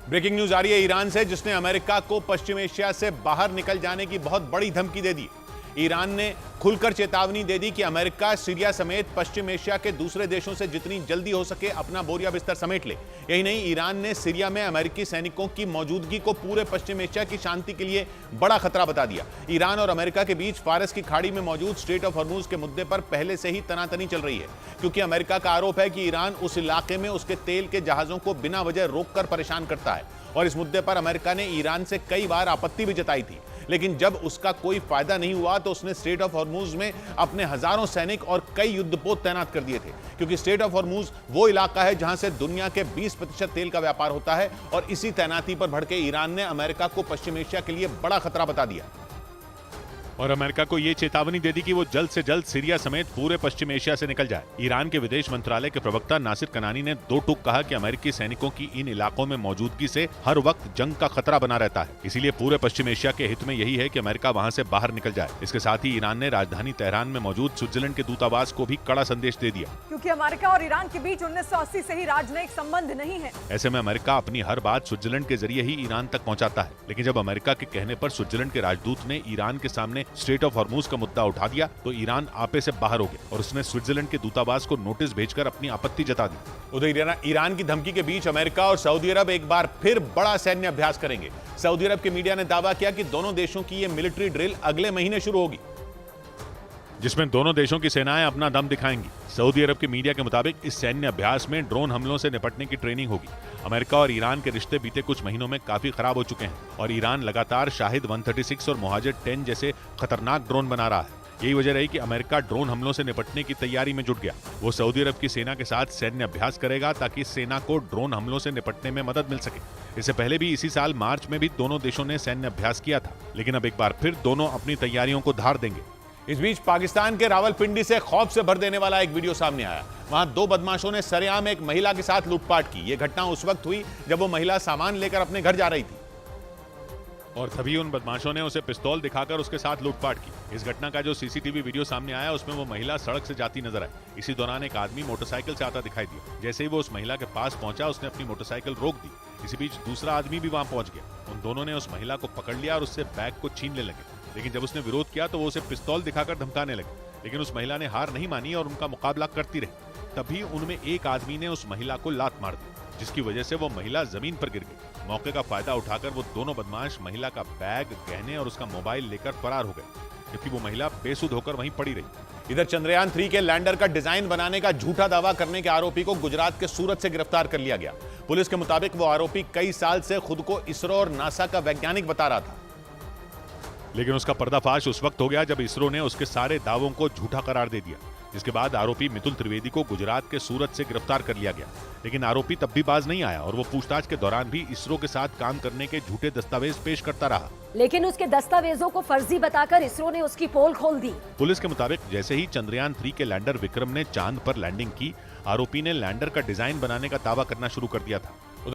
Breaking news आ रही है Iran से, जिसने अमेरिका को पश्चिम एशिया से बाहर निकल जाने की बहुत बड़ी धमकी दे दी। ईरान ने खुलकर चेतावनी दे दी कि अमेरिका सीरिया समेत पश्चिम एशिया के दूसरे देशों से जितनी जल्दी हो सके अपना बोरिया बिस्तर समेट ले। यही नहीं, ईरान ने सीरिया में अमेरिकी सैनिकों की मौजूदगी को पूरे पश्चिम एशिया की शांति के लिए बड़ा खतरा बता दिया। ईरान और अमेरिका के बीच फारस की खाड़ी में मौजूद स्ट्रेट ऑफ हॉर्मूज के मुद्दे पर पहले से ही तनातनी चल रही है, क्योंकि अमेरिका का आरोप है कि ईरान उस इलाके में उसके तेल के जहाजों को बिना वजह रोककर परेशान करता है। और इस मुद्दे पर अमेरिका ने ईरान से कई बार आपत्ति भी जताई थी, लेकिन जब उसका कोई फायदा नहीं हुआ तो उसने स्ट्रेट ऑफ हॉर्मूज में अपने हजारों सैनिक और कई युद्धपोत तैनात कर दिए थे, क्योंकि स्ट्रेट ऑफ हॉर्मूज वो इलाका है जहां से दुनिया के 20% तेल का व्यापार होता है। और इसी तैनाती पर भड़के ईरान ने अमेरिका को पश्चिम एशिया के लिए बड़ा खतरा बता दिया और अमेरिका को यह चेतावनी दे दी कि वो जल्द से जल्द सीरिया समेत पूरे पश्चिम एशिया से निकल जाए। ईरान के विदेश मंत्रालय के प्रवक्ता नासिर कनानी ने दो टूक कहा कि अमेरिकी सैनिकों की इन इलाकों में मौजूदगी से हर वक्त जंग का खतरा बना रहता है, इसीलिए पूरे पश्चिम एशिया के हित में यही है कि अमेरिका वहां से बाहर निकल जाए। इसके साथ ही ईरान ने राजधानी तेहरान में मौजूद स्विट्जरलैंड के दूतावास को भी कड़ा संदेश दे दिया, क्योंकि अमेरिका और ईरान के बीच 1980 से ही राजनयिक संबंध नहीं है। ऐसे में अमेरिका अपनी हर बात स्विट्जरलैंड के जरिए ही ईरान तक पहुंचाता है। लेकिन जब अमेरिका के कहने पर स्विट्जरलैंड के राजदूत ने ईरान के सामने स्ट्रेट ऑफ हॉर्मूज का मुद्दा उठा दिया तो ईरान आपे से बाहर हो गया और उसने स्विट्जरलैंड के दूतावास को नोटिस भेजकर अपनी आपत्ति जता दी। उधर ईरान की धमकी के बीच अमेरिका और सऊदी अरब एक बार फिर बड़ा सैन्य अभ्यास करेंगे। सऊदी अरब के मीडिया ने दावा किया कि दोनों देशों की यह मिलिट्री ड्रिल अगले महीने शुरू होगी, जिसमें दोनों देशों की सेनाएं अपना दम दिखाएंगी। सऊदी अरब के मीडिया के मुताबिक इस सैन्य अभ्यास में ड्रोन हमलों से निपटने की ट्रेनिंग होगी। अमेरिका और ईरान के रिश्ते बीते कुछ महीनों में काफी खराब हो चुके हैं और ईरान लगातार शाहिद 136 और मोहाजिर 10 जैसे खतरनाक ड्रोन बना रहा है। यही वजह रही कि अमेरिका ड्रोन हमलों से निपटने की तैयारी में जुट गया। वो सऊदी अरब की सेना के साथ सैन्य अभ्यास करेगा ताकि सेना को ड्रोन हमलों से निपटने में मदद मिल सके। इससे पहले भी इसी साल मार्च में भी दोनों देशों ने सैन्य अभ्यास किया था, लेकिन अब एक बार फिर दोनों अपनी तैयारियों को धार देंगे। इस बीच पाकिस्तान के रावलपिंडी से खौफ से भर देने वाला एक वीडियो सामने आया। वहां दो बदमाशों ने सरेआम एक महिला के साथ लूटपाट की। यह घटना उस वक्त हुई जब वो महिला सामान लेकर अपने घर जा रही थी और तभी उन बदमाशों ने उसे पिस्तौल दिखाकर उसके साथ लूटपाट की। इस घटना का जो सीसीटीवी वीडियो सामने आया उसमें वो महिला सड़क से जाती नजर आई। इसी दौरान एक आदमी मोटरसाइकिल से आता दिखाई दिया। जैसे ही वो उस महिला के पास पहुंचा उसने अपनी मोटरसाइकिल रोक दी। इसी बीच दूसरा आदमी भी वहां पहुंच गया। उन दोनों ने उस महिला को पकड़ लिया और उससे बैग को छीनने लगे, लेकिन जब उसने विरोध किया तो वो उसे पिस्तौल दिखाकर धमकाने लगे। लेकिन उस महिला ने हार नहीं मानी और उनका मुकाबला करती रही। तभी उनमें एक आदमी ने उस महिला को लात मार दी, जिसकी वजह से वो महिला जमीन पर गिर गई। मौके का फायदा उठाकर वो दोनों बदमाश महिला का बैग, गहने और उसका मोबाइल लेकर फरार हो गए, जबकि वो महिला बेसुध होकर वहीं पड़ी रही। इधर चंद्रयान 3 के लैंडर का डिजाइन बनाने का झूठा दावा करने के आरोपी को गुजरात के सूरत से गिरफ्तार कर लिया गया। पुलिस के मुताबिक वो आरोपी कई साल से खुद को इसरो और नासा का वैज्ञानिक बता रहा था, लेकिन उसका पर्दाफाश उस वक्त हो गया जब इसरो ने उसके सारे दावों को झूठा करार दे दिया, जिसके बाद आरोपी मितुल त्रिवेदी को गुजरात के सूरत से गिरफ्तार कर लिया गया। लेकिन आरोपी तब भी बाज नहीं आया और वो पूछताछ के दौरान भी इसरो के साथ काम करने के झूठे दस्तावेज पेश करता रहा। लेकिन उसके दस्तावेजों को फर्जी बताकर इसरो ने उसकी पोल खोल दी। पुलिस के मुताबिक जैसे ही चंद्रयान 3 के लैंडर विक्रम ने चांद पर लैंडिंग की, आरोपी ने लैंडर का डिजाइन बनाने का दावा करना शुरू कर दिया था।